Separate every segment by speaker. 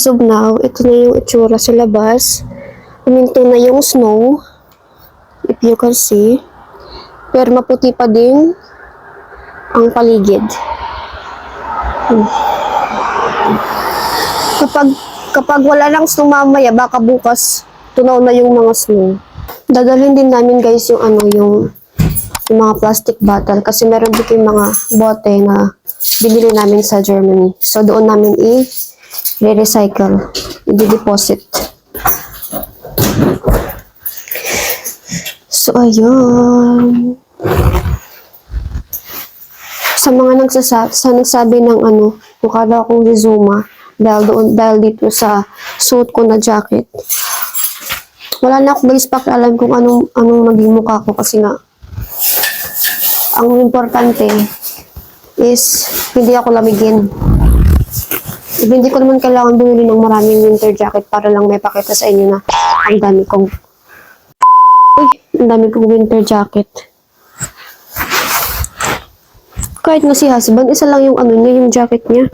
Speaker 1: as of now, ito na yung itsura sa labas. Huminto na yung snow. If you can see. Pero maputi pa din ang paligid. Kapag wala lang snow mamaya, baka bukas tunaw na yung mga snow. Dadalhin din namin guys yung mga plastic bottle kasi meron din yung mga bote na binili namin sa Germany. So doon namin i-recycle, i-deposit. So ayun. Sa mga nagsabi ng mukha akong Rizoma dahil dito sa suit ko na jacket. Wala na akong guys pakialam kung anong maging mukha ko kasi nga ang importante is hindi ako lamigin. Hindi ko naman kailangan bumili ng maraming winter jacket para lang may pakita sa inyo na ang dami kong winter jacket. Kahit na si husband, isa lang yung yung jacket niya.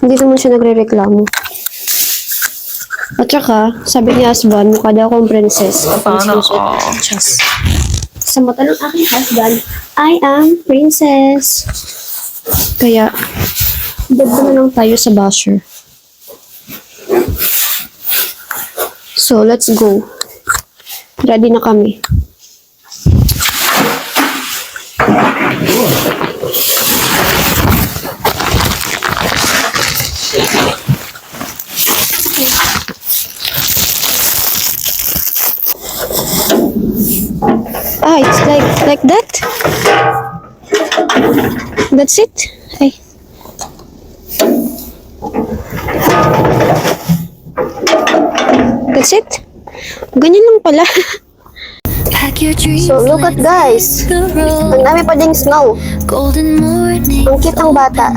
Speaker 1: Hindi naman siya nagre-reklamo. At saka, sabi ni husband, mukha daw akong princess. Sa mata ng aking husband, I am princess. Kaya, dagdag na lang tayo sa basher. So, let's go. Ready na kami. It's like that. That's it. Ay. That's it. Ganyan lang pala. So look at guys. Ang dami pa ding snow. Ang cute ng bata.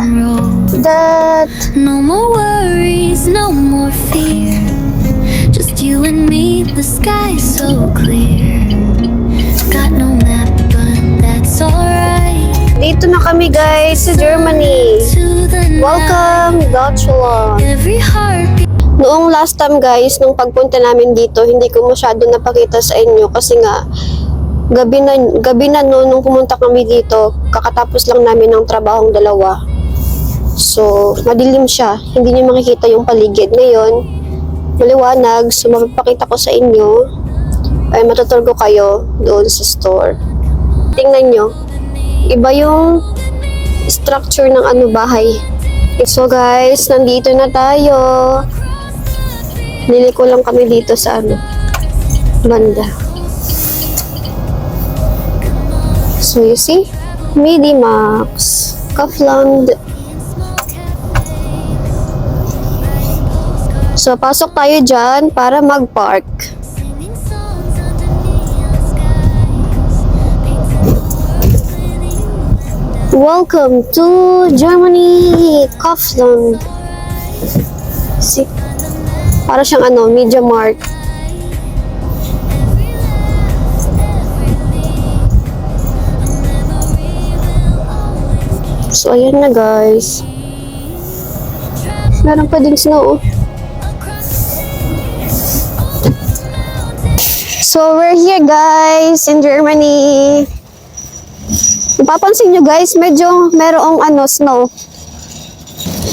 Speaker 1: That.
Speaker 2: No more worries, no more fear. Just you and me, the sky so clear. Got no map, but that's alright.
Speaker 1: Dito na kami guys sa Germany. Welcome, Deutschland.
Speaker 2: Every heartbeat.
Speaker 1: Noong last time guys, nung pagpunta namin dito, hindi ko masyado napakita sa inyo kasi nga gabi na nung pumunta kami dito, kakatapos lang namin ng trabahong dalawa. So, madilim siya. Hindi niyo makikita yung paligid. Ngayon, maliwanag. So, mapapakita ko sa inyo. Ay, matutulgo kayo doon sa store. Tingnan nyo. Iba yung structure ng bahay. So, guys, nandito na tayo. Niliko lang kami dito sa banda. So, you see? Midi-Max. Kaufland. So, pasok tayo dyan para mag-park. Welcome to Germany, Kaufland. See? Para siyang Media Markt. So, ayan na guys. Meron pa ding snow. So, we're here guys in Germany. Papansin nyo guys, medyo merong snow.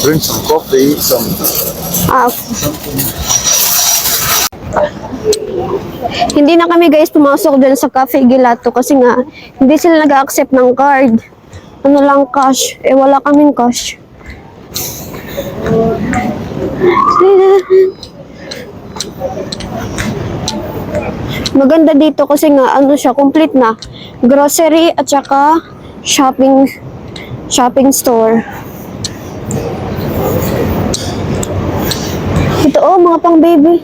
Speaker 3: Drink some coffee, some...
Speaker 1: Hindi na kami guys pumasok dun sa Cafe Gelato kasi nga hindi sila nag-accept ng card. Lang cash. Wala kaming cash. Maganda dito kasi nga siya, complete na. Grocery at saka shopping store. Ito mga pang baby.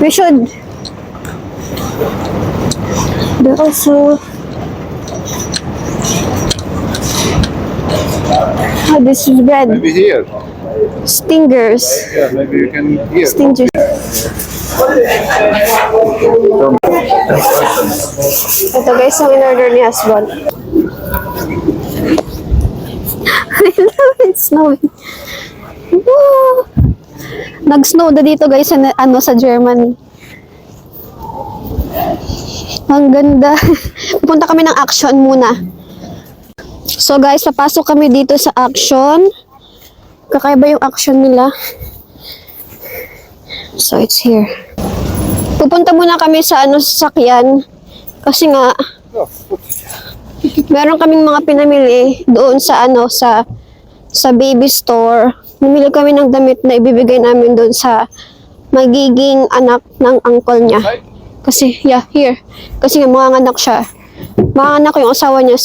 Speaker 1: We should. There also. This is bread.
Speaker 3: Maybe here.
Speaker 1: Stingers.
Speaker 3: Yeah, maybe you can hear.
Speaker 1: Stingers. Ito guys, ang in-order ni husband. It's snowing. Woo! Nag-snow na dito guys sa Germany. Ang ganda. Pupunta kami ng Action muna. So guys, papasok kami dito sa Action. Kakaiba yung Action nila. So it's here. Pupunta muna kami sa sasakyan. Kasi nga, meron kaming mga pinamili doon sa sa baby store. Namili kami ng damit na ibibigay namin doon sa magiging anak ng uncle niya. Kasi, here. Kasi nga, manganganak siya. Manganganak yung asawa niya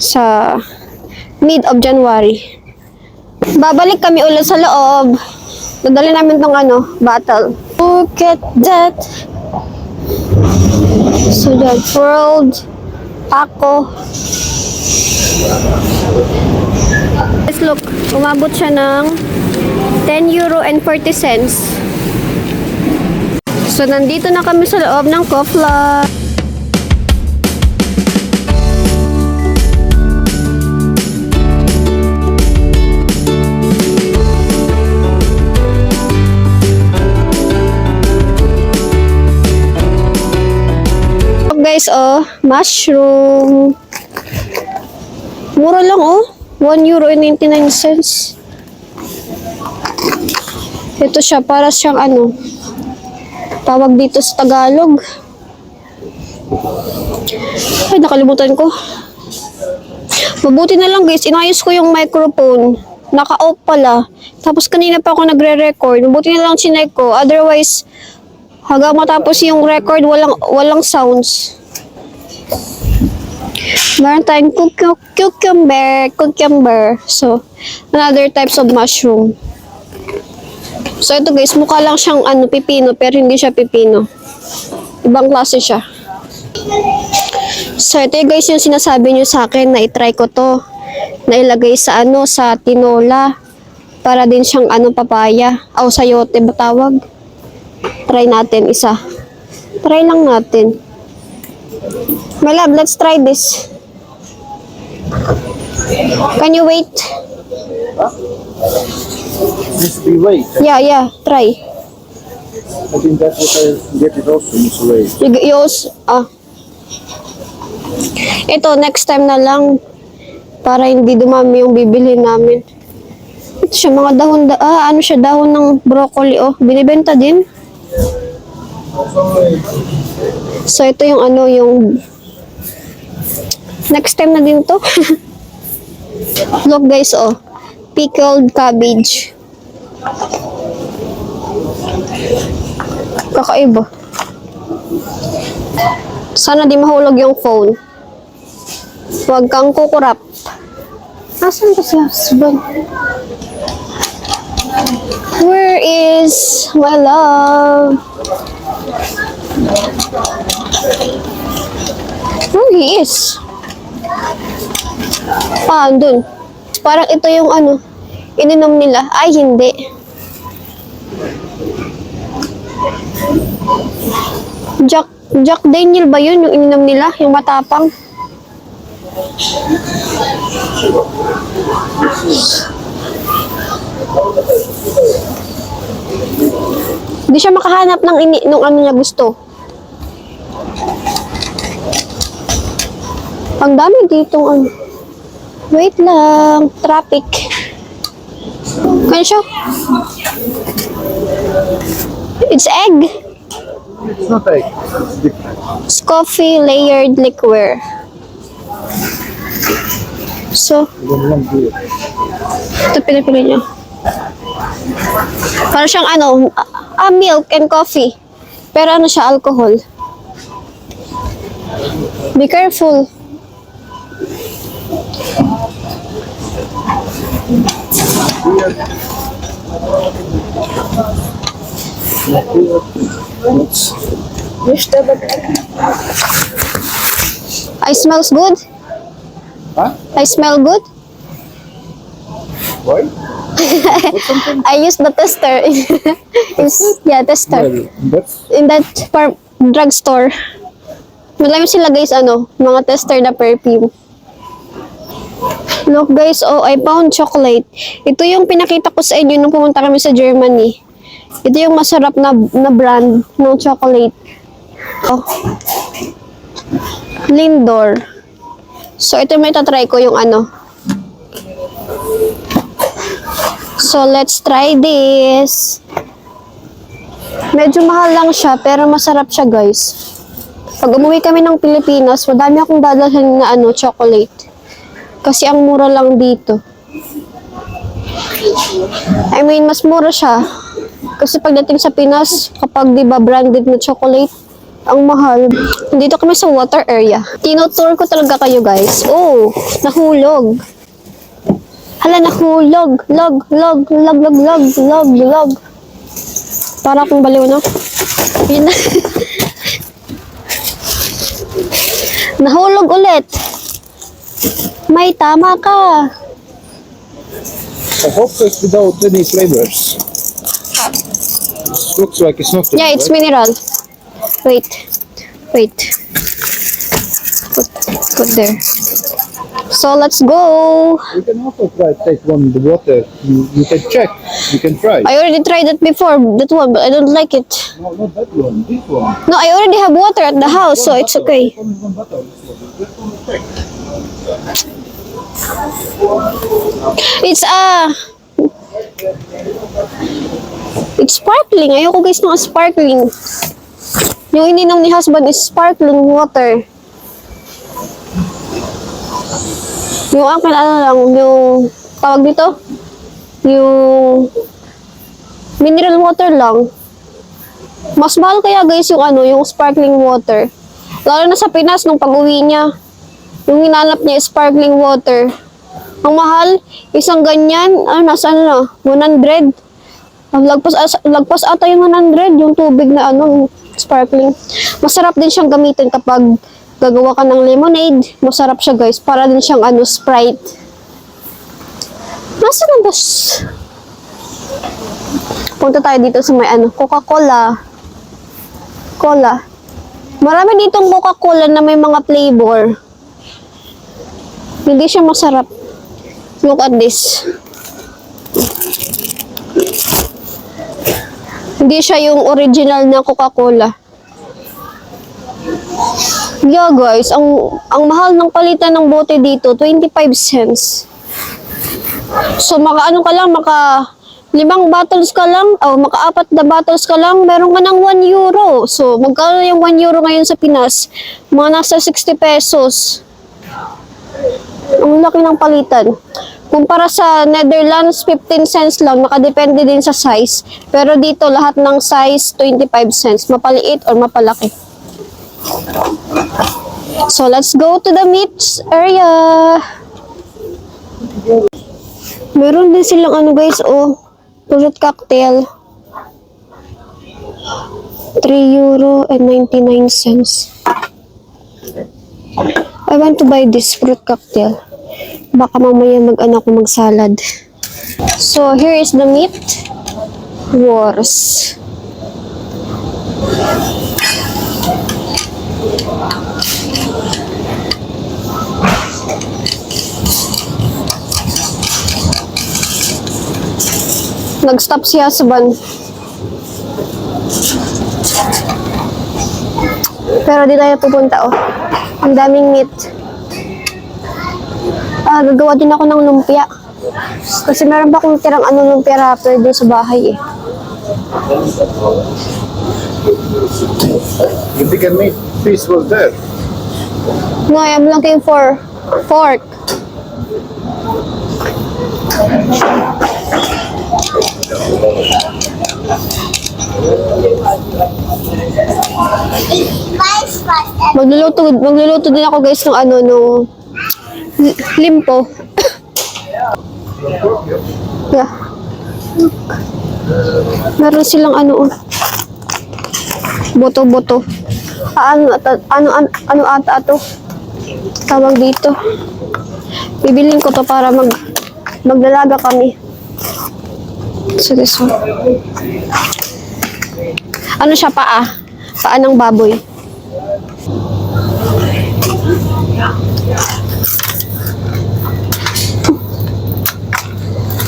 Speaker 1: sa mid of January. Babalik kami ulit sa loob. Dadali namin tong bottle. Look at that. So, that World Paco. Let's look. Umabot siya ng 10 euro and 40 cents. So, nandito na kami sa loob ng Kofla. Guys, mushroom. Mura lang, 1 euro and 99 cents. Ito siya, para siyang tawag dito sa Tagalog. Ay, nakalimutan ko. Mabuti na lang guys, inayos ko yung microphone. Naka-off pala. Tapos kanina pa ako nagre-record. Mabuti na lang chinek ko. Otherwise, hanggang matapos yung record, walang sounds. Meron tayong cucumber. So, another types of mushroom. So, ito guys, mukha lang siyang pipino, pero hindi siya pipino. Ibang klase siya. So, ito guys yung sinasabi nyo sa akin na itry ko to. Na ilagay sa sa tinola. Para din siyang papaya. O, sayote ba tawag? Try natin isa. Try lang natin. My love, let's try this. Can you wait?
Speaker 3: Needs to be wait.
Speaker 1: Yeah, try.
Speaker 3: I think that's what I get it also, needs to wait.
Speaker 1: Ito, next time na lang. Para hindi dumami yung bibili namin. Ito siya, mga dahon, dahon ng broccoli, binibenta din. So, ito yung yung next time na din to. Look guys, pickled cabbage. Kakaiba. Sana di mahulog yung phone. Huwag kang kukurap. Asan ba si husband? Where is my love? Oh, he is. Andun. Parang ito yung ininom nila. Ay, hindi. Jack Daniel ba yun? Yung ininom nila? Yung matapang? Hindi siya makahanap ng nung niya gusto. Ang dami ditong Wait lang. Traffic. Kaya siya? It's egg.
Speaker 3: It's not egg, it's different.
Speaker 1: It's coffee layered liqueur. So,
Speaker 3: You don't want to do it.
Speaker 1: ito pinipili niya. Para siyang milk and coffee. Pero siya, alcohol. Be careful. I smells good?
Speaker 3: Huh?
Speaker 1: I smell good?
Speaker 3: Why? Put something.
Speaker 1: I use the tester. Tester.
Speaker 3: Well, that's
Speaker 1: In that drugstore. Madami sila guys, mga tester na perfume. Look guys, oh, I found chocolate. Ito yung pinakita ko sa inyo nung pumunta kami sa Germany. Ito yung masarap na brand ng chocolate. Oh. Lindor. So, ito may tatry ko yung ano. So, let's try this. Medyo mahal lang siya, pero masarap siya guys. Pag umuwi kami ng Pilipinas, madami akong dadalhin na ano, chocolate. Kasi ang mura lang dito. I mean, mas mura siya. Kasi pagdating sa Pinas, kapag di ba branded na chocolate, ang mahal. Dito kami sa water area. Tinutour ko talaga kayo guys. Oh, nahulog. Hala, nahulog. Log. Para akong baliw, no? Yun na. Nahulog ulit. May tama ka.
Speaker 3: I hope it's without any flavors. Looks like it's not.
Speaker 1: Yeah, it's mineral. Wait. Put there. So let's go.
Speaker 3: You can also try take one the water. You can check. You can try.
Speaker 1: I already tried that before, that one, but I don't like it.
Speaker 3: No, not that one. This one.
Speaker 1: No, I already have water at the house, so it's okay.
Speaker 3: Only one bottle. This one is check.
Speaker 1: It's sparkling. Ayoko guys ng sparkling. Yung ininom ni husband is sparkling water. Yung akin ano lang, yung tawag dito, yung mineral water lang. Mas mahal kaya guys yung ano, yung sparkling water. Lalo na sa Pinas nung pag-uwi niya. Yung hinanap niya is sparkling water. Ang mahal, isang ganyan, nasa ano na, 100. Lagpas ata yung 100, yung tubig na ano, sparkling. Masarap din siyang gamitin kapag gagawa ka ng lemonade. Masarap siya guys, para din siyang ano, Sprite. Nasaan ang boss? Punta tayo dito sa may ano, Coca-Cola. Marami ditong Coca-Cola na may mga flavor. Hindi siya masarap. Look at this. Hindi siya yung original na Coca-Cola. Yeah guys, ang mahal ng palitan ng bote dito, 25 cents. So maka 5 bottles ka lang, maka 4 na bottles ka lang, meron ka ng 1 euro. So magkano yung 1 euro ngayon sa Pinas? Mga nasa 60 pesos. Ang laki ng palitan. Kumpara sa Netherlands, 15 cents lang. Nakadepende din sa size. Pero dito, lahat ng size, 25 cents. Mapaliit or mapalaki. So, let's go to the meat area. Meron din silang ano guys, fruit cocktail. 3 euro and 99 cents. I want to buy this fruit cocktail. Baka mamaya mag-ano ko mag-salad. So, here is the meat wars. Nag-stop si husband. Pero di tayo pupunta, Ang daming meat. Gagawa din ako ng lumpia. Kasi meron pa akong tirang lumpia wrapper din sa bahay
Speaker 3: The bigger meat piece was there.
Speaker 1: No, I'm looking for fork. Magluluto din ako guys ng limpo. Yeah. Meron silang boto-boto. Ano ata to? Tawag dito. Bibilin ko to para magdalaga kami. So this one. Ano siya, paa? Paa ng baboy.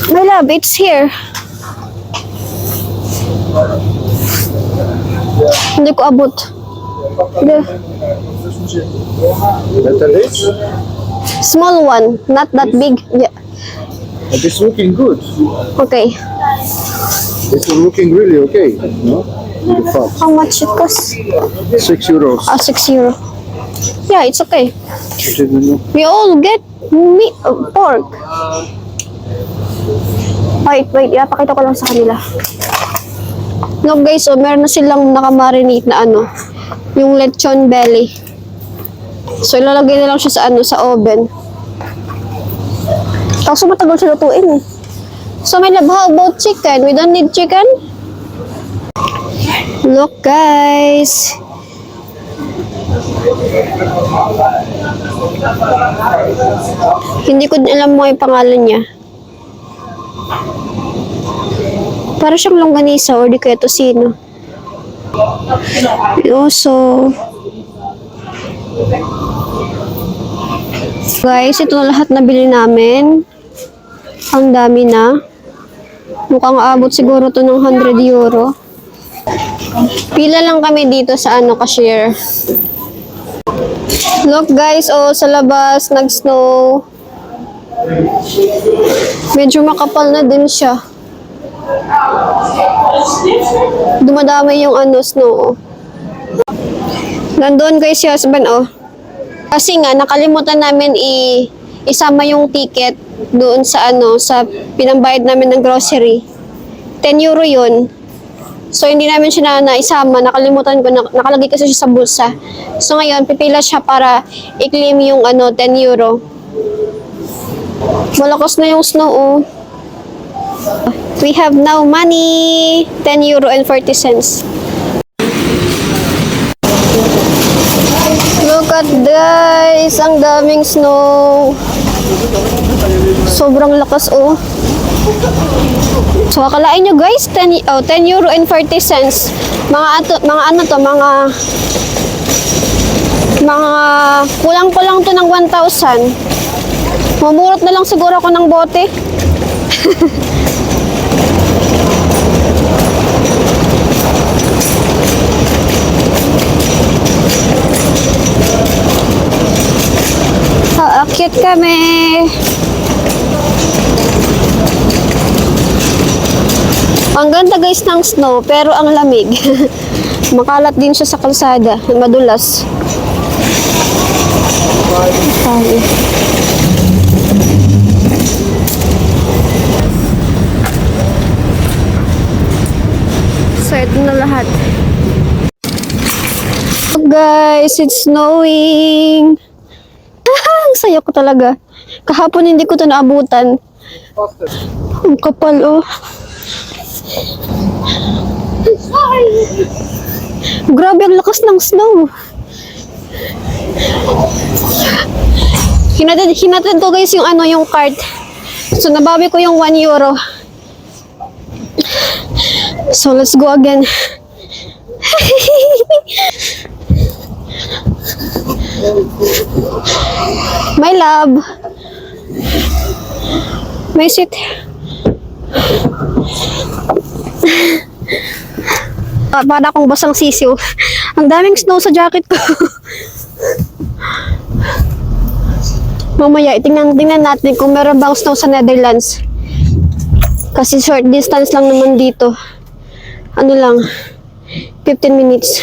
Speaker 1: My love, it's here. Hindi ko abot. The
Speaker 3: Better this?
Speaker 1: small one, not that big. Yeah.
Speaker 3: But it's looking good.
Speaker 1: Okay.
Speaker 3: It's looking really okay. No? Really fast.
Speaker 1: How much it costs?
Speaker 3: €6.
Speaker 1: Ah, €6. Yeah, it's okay.
Speaker 3: I didn't know.
Speaker 1: We all get meat, pork. Wait, ipakita ko lang sa kanila. No guys, so meron na silang nakamarinate na ano, yung lechon belly. So ilalagay na lang siya sa ano, sa oven. Kaso matagal siya lutuin eh. So my love, how about chicken? We don't need chicken? Look guys. Hindi ko din alam mo yung pangalan niya. Para siyang longganisa or di kaya tocino. Also, guys, ito na lahat na bili namin. Ang dami na. Mukhang aabot siguro to ng €100. Pila lang kami dito sa ano, cashier. Look guys, oh, sa labas, nag-snow. Medyo makapal na din siya. Dumadami yung ano, snow. Nandun guys si husband, oh. Kasi nga, nakalimutan namin isama yung ticket doon sa ano, sa pinambayad namin ng grocery. €10 yun. So, hindi namin siya naisama. Nakalimutan ko, nakalagay kasi siya sa bulsa. So, ngayon, pipila siya para i-claim yung ano, €10. Malakas na yung snow, oh. We have now money, €10.40. Look at guys, ang daming snow. Sobrang lakas, oh. So, akalain nyo guys, €10.40. Mga kulang-kulang to ng 1,000. Mamurot na lang siguro ako ng bote. Aakyat kami. Ang ganda guys ng snow, pero ang lamig. Makalat din siya sa kalsada, madulas. Ay. So, ito na lahat. So guys, it's snowing. Ang saya ko talaga. Kahapon hindi ko ito naabutan. Ang kapal, oh. Grabe, ang lakas ng snow. Hinatid ko guys yung ano, yung cart. So, nabawi ko yung €1. So, let's go again. My love. May sit. Para akong basang sisiw. Ang daming snow sa jacket ko. Mamaya, tingnan natin kung meron bang snow sa Netherlands. Kasi short distance lang naman dito. Ano lang, 15 minutes.